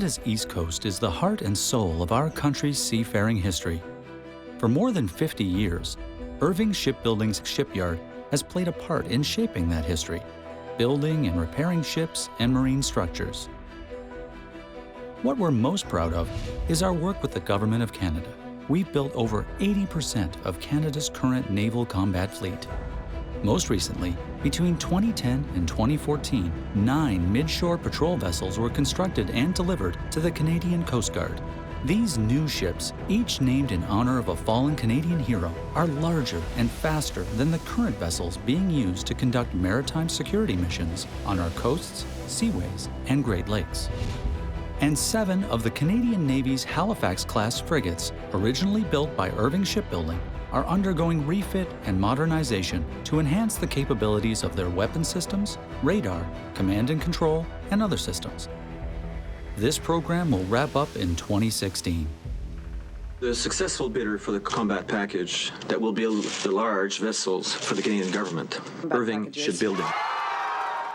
Canada's East Coast is the heart and soul of our country's seafaring history. For more than 50 years, Irving Shipbuilding's shipyard has played a part in shaping that history, building and repairing ships and marine structures. What we're most proud of is our work with the Government of Canada. We've built over 80% of Canada's current naval combat fleet. Most recently, between 2010 and 2014, 9 midshore patrol vessels were constructed and delivered to the Canadian Coast Guard. These new ships, each named in honor of a fallen Canadian hero, are larger and faster than the current vessels being used to conduct maritime security missions on our coasts, seaways, and Great Lakes. And 7 of the Canadian Navy's Halifax-class frigates, originally built by Irving Shipbuilding, are undergoing refit and modernization to enhance the capabilities of their weapon systems, radar, command and control, and other systems. This program will wrap up in 2016. The successful bidder for the combat package that will build the large vessels for the Canadian government, Irving Shipbuilding.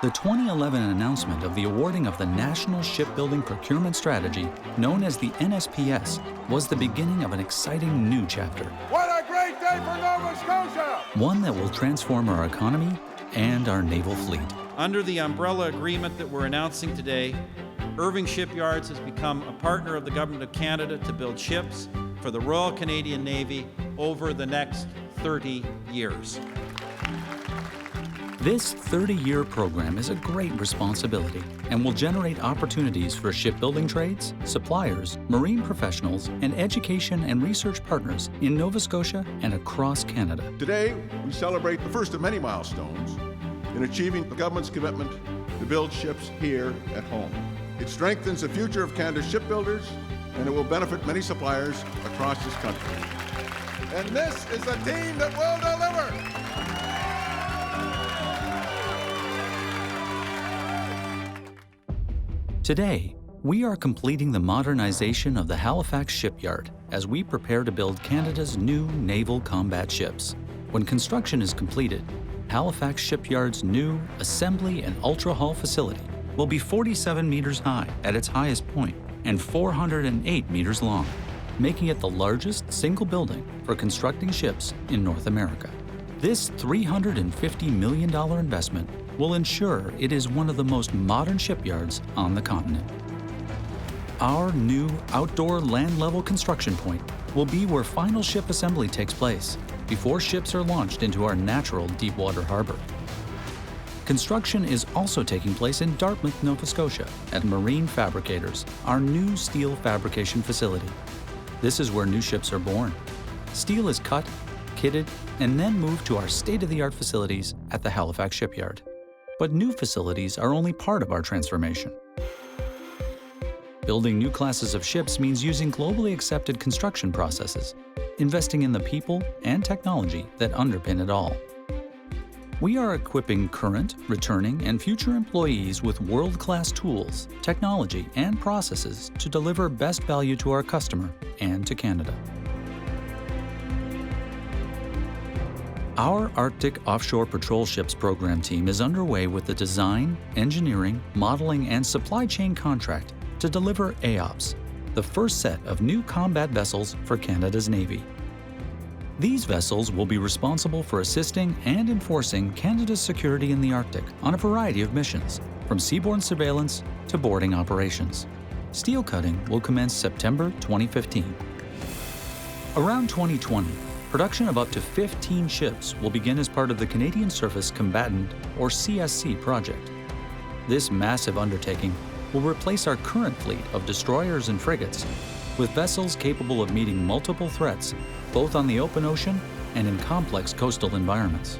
The 2011 announcement of the awarding of the National Shipbuilding Procurement Strategy, known as the NSPS, was the beginning of an exciting new chapter. What a great day for Nova Scotia! One that will transform our economy and our naval fleet. Under the umbrella agreement that we're announcing today, Irving Shipyards has become a partner of the Government of Canada to build ships for the Royal Canadian Navy over the next 30 years. This 30-year program is a great responsibility and will generate opportunities for shipbuilding trades, suppliers, marine professionals, and education and research partners in Nova Scotia and across Canada. Today, we celebrate the first of many milestones in achieving the government's commitment to build ships here at home. It strengthens the future of Canada's shipbuilders, and it will benefit many suppliers across this country. And this is the team that will deliver! Today, we are completing the modernization of the Halifax shipyard as we prepare to build Canada's new naval combat ships. When construction is completed, Halifax Shipyard's new assembly and ultra-hull facility will be 47 meters high at its highest point and 408 meters long, making it the largest single building for constructing ships in North America. This $350 million investment will ensure it is one of the most modern shipyards on the continent. Our new outdoor land-level construction point will be where final ship assembly takes place before ships are launched into our natural deepwater harbor. Construction is also taking place in Dartmouth, Nova Scotia at Marine Fabricators, our new steel fabrication facility. This is where new ships are born. Steel is cut, kitted, and then moved to our state-of-the-art facilities at the Halifax shipyard. But new facilities are only part of our transformation. Building new classes of ships means using globally accepted construction processes, investing in the people and technology that underpin it all. We are equipping current, returning, and future employees with world-class tools, technology, and processes to deliver best value to our customer and to Canada. Our Arctic Offshore Patrol Ships program team is underway with the design, engineering, modeling, and supply chain contract to deliver AOPS, the first set of new combat vessels for Canada's Navy. These vessels will be responsible for assisting and enforcing Canada's security in the Arctic on a variety of missions, from seaborne surveillance to boarding operations. Steel cutting will commence September 2015. Around 2020, production of up to 15 ships will begin as part of the Canadian Surface Combatant, or CSC, project. This massive undertaking will replace our current fleet of destroyers and frigates with vessels capable of meeting multiple threats, both on the open ocean and in complex coastal environments.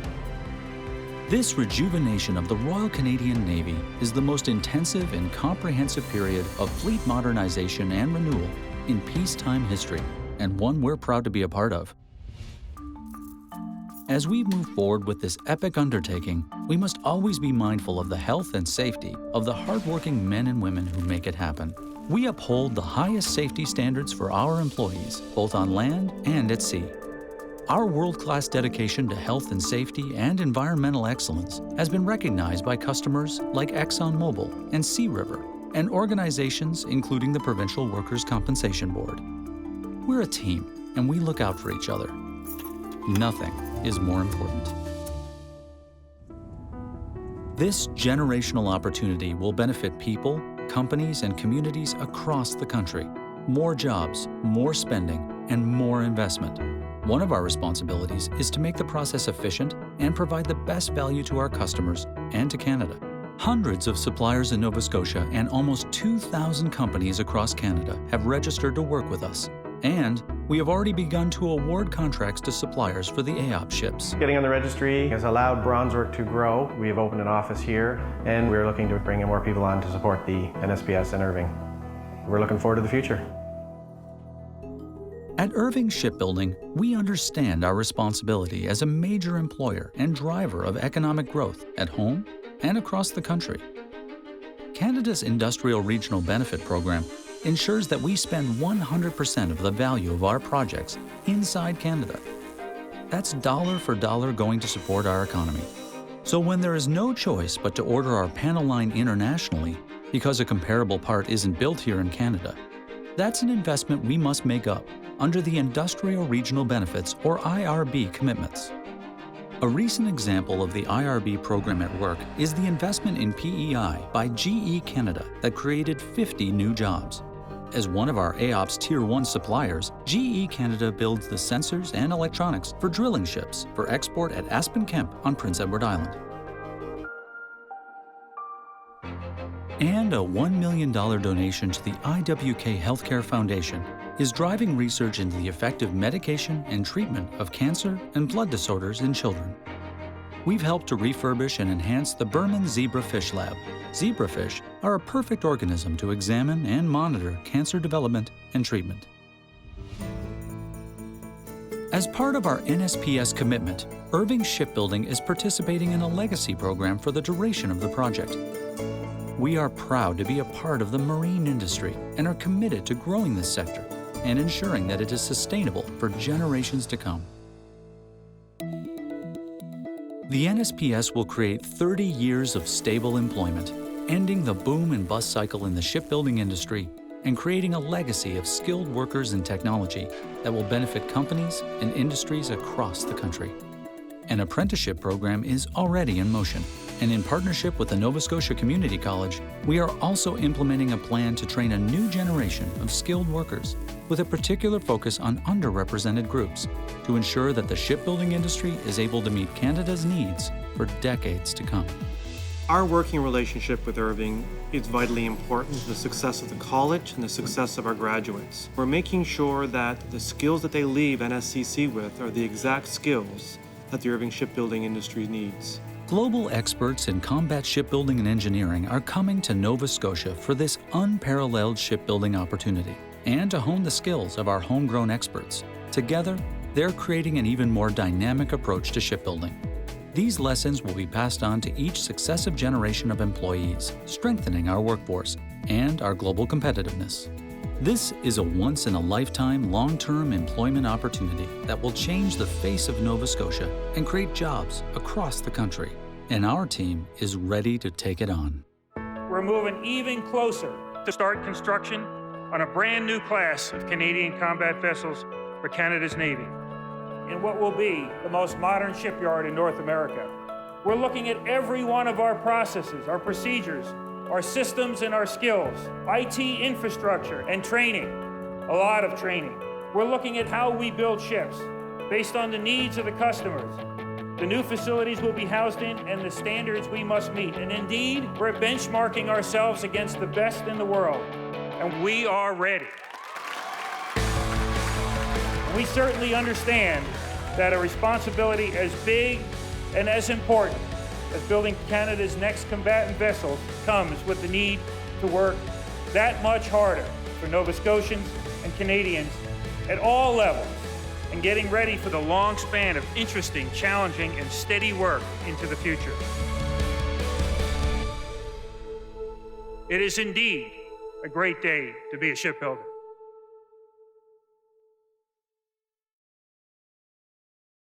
This rejuvenation of the Royal Canadian Navy is the most intensive and comprehensive period of fleet modernization and renewal in peacetime history, and one we're proud to be a part of. As we move forward with this epic undertaking, we must always be mindful of the health and safety of the hardworking men and women who make it happen. We uphold the highest safety standards for our employees, both on land and at sea. Our world-class dedication to health and safety and environmental excellence has been recognized by customers like ExxonMobil and Sea River, and organizations including the Provincial Workers' Compensation Board. We're a team, and we look out for each other. Nothing is more important. This generational opportunity will benefit people, companies, and communities across the country. More jobs, more spending, and more investment. One of our responsibilities is to make the process efficient and provide the best value to our customers and to Canada. Hundreds of suppliers in Nova Scotia and almost 2,000 companies across Canada have registered to work with us. And we have already begun to award contracts to suppliers for the AOP ships. Getting on the registry has allowed Bronzework to grow. We have opened an office here, and we're looking to bring in more people on to support the NSPS in Irving. We're looking forward to the future. At Irving Shipbuilding, we understand our responsibility as a major employer and driver of economic growth at home and across the country. Canada's Industrial Regional Benefit Program ensures that we spend 100% of the value of our projects inside Canada. That's dollar for dollar going to support our economy. So when there is no choice but to order our panel line internationally because a comparable part isn't built here in Canada, that's an investment we must make up under the Industrial Regional Benefits, or IRB, commitments. A recent example of the IRB program at work is the investment in PEI by GE Canada that created 50 new jobs. As one of our AOP's Tier 1 suppliers, GE Canada builds the sensors and electronics for drilling ships for export at Aspen Kemp on Prince Edward Island. And a $1 million donation to the IWK Healthcare Foundation is driving research into the effective medication and treatment of cancer and blood disorders in children. We've helped to refurbish and enhance the Berman Zebrafish Lab. Zebrafish are a perfect organism to examine and monitor cancer development and treatment. As part of our NSPS commitment, Irving Shipbuilding is participating in a legacy program for the duration of the project. We are proud to be a part of the marine industry and are committed to growing this sector and ensuring that it is sustainable for generations to come. The NSPS will create 30 years of stable employment, ending the boom and bust cycle in the shipbuilding industry and creating a legacy of skilled workers in technology that will benefit companies and industries across the country. An apprenticeship program is already in motion, and in partnership with the Nova Scotia Community College, we are also implementing a plan to train a new generation of skilled workers with a particular focus on underrepresented groups to ensure that the shipbuilding industry is able to meet Canada's needs for decades to come. Our working relationship with Irving is vitally important to the success of the college and the success of our graduates. We're making sure that the skills that they leave NSCC with are the exact skills that the Irving shipbuilding industry needs. Global experts in combat shipbuilding and engineering are coming to Nova Scotia for this unparalleled shipbuilding opportunity and to hone the skills of our homegrown experts. Together, they're creating an even more dynamic approach to shipbuilding. These lessons will be passed on to each successive generation of employees, strengthening our workforce and our global competitiveness. This is a once-in-a-lifetime, long-term employment opportunity that will change the face of Nova Scotia and create jobs across the country. And our team is ready to take it on. We're moving even closer to start construction on a brand new class of Canadian combat vessels for Canada's Navy, in what will be the most modern shipyard in North America. We're looking at every one of our processes, our procedures, our systems and our skills, IT infrastructure and training, a lot of training. We're looking at how we build ships based on the needs of the customers, the new facilities we'll be housed in, and the standards we must meet. And indeed, we're benchmarking ourselves against the best in the world, and we are ready. We certainly understand that a responsibility as big and as important as building Canada's next combatant vessels comes with the need to work that much harder for Nova Scotians and Canadians at all levels and getting ready for the long span of interesting, challenging, and steady work into the future. It is indeed a great day to be a shipbuilder.